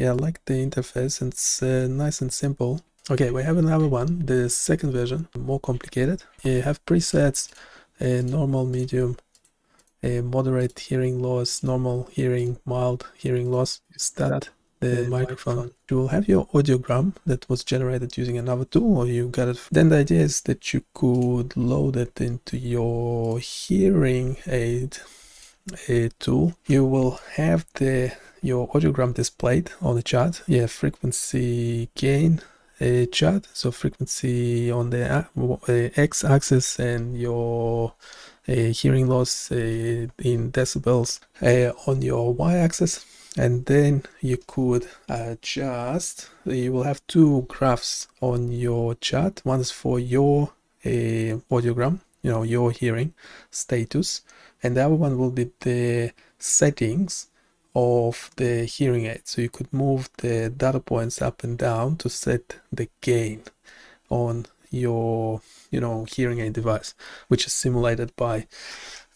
Yeah, I like the interface, and it's nice and simple. Okay, we have another one, the second version, more complicated. You have presets, normal, medium, moderate hearing loss, normal hearing, mild hearing loss. You start the microphone. You will have your audiogram that was generated using another tool, or you got it. Then the idea is that you could load it into your hearing aid tool. You will have your audiogram displayed on the chart. Yeah, frequency gain chart. So frequency on the x-axis and your hearing loss in decibels on your y-axis. And then you could adjust. You will have two graphs on your chart. One is for your audiogram, your hearing status, and the other one will be the settings of the hearing aid. So you could move the data points up and down to set the gain on your hearing aid device, which is simulated by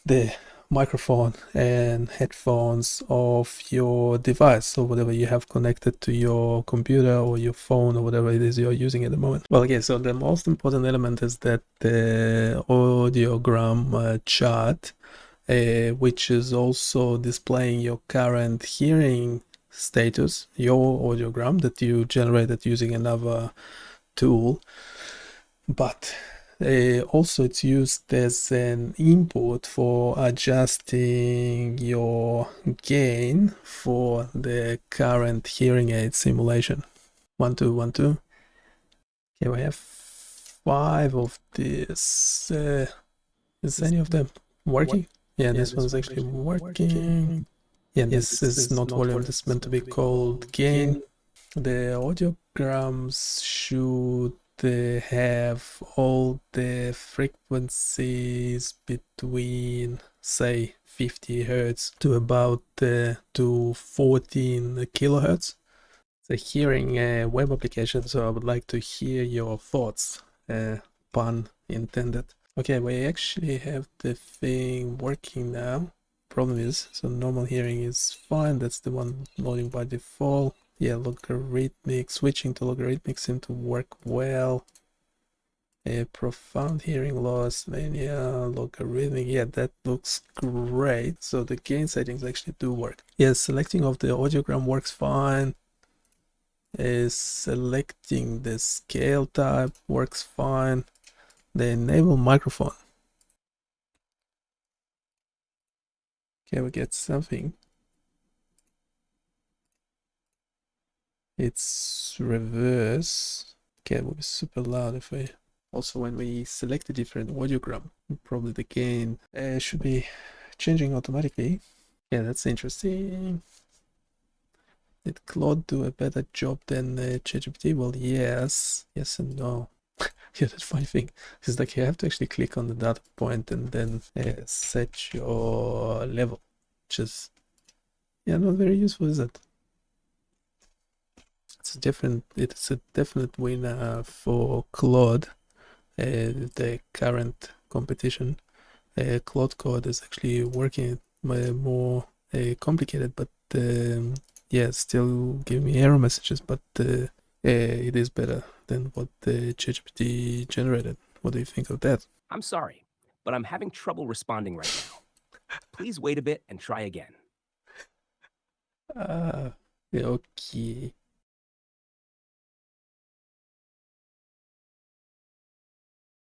the microphone and headphones of your device, so whatever you have connected to your computer or your phone or whatever it is you're using at the moment. Well, okay, so the most important element is that the audiogram chart, which is also displaying your current hearing status, your audiogram that you generated using another tool, but also it's used as an input for adjusting your gain for the current hearing aid simulation. 1 2 1 2. Okay, we have 5 of these. Is any of them working? Yeah, this one's actually working. Yeah, this is not volume. This is meant to be called gain. The audiograms should have all the frequencies between, say, 50 hertz to about to 14 kilohertz. It's a hearing web application, so I would like to hear your thoughts, pun intended. Okay, we actually have the thing working now. Problem is, so normal hearing is fine. That's the one loading by default. Yeah, logarithmic, switching to logarithmic seemed to work well. Profound hearing loss, mania, logarithmic, yeah, that looks great. So the gain settings actually do work. Yeah, selecting of the audiogram works fine. Selecting the scale type works fine. The enable microphone. Okay, we get something. It's reverse. Okay, it will be super loud if we... Also, when we select a different audiogram, probably the gain should be changing automatically. Yeah, that's interesting. Did Claude do a better job than ChatGPT? Well, yes. Yes and no. Yeah, that funny thing is like you have to actually click on the data point and then set your level, which is, yeah, not very useful, is it? It's a definite winner for Claude. The current competition. Claude Code is actually working more complicated, but yeah, still giving me error messages, but it is better than what the ChatGPT generated. What do you think of that? I'm sorry, but I'm having trouble responding right now. Please wait a bit and try again. Yeah, okay.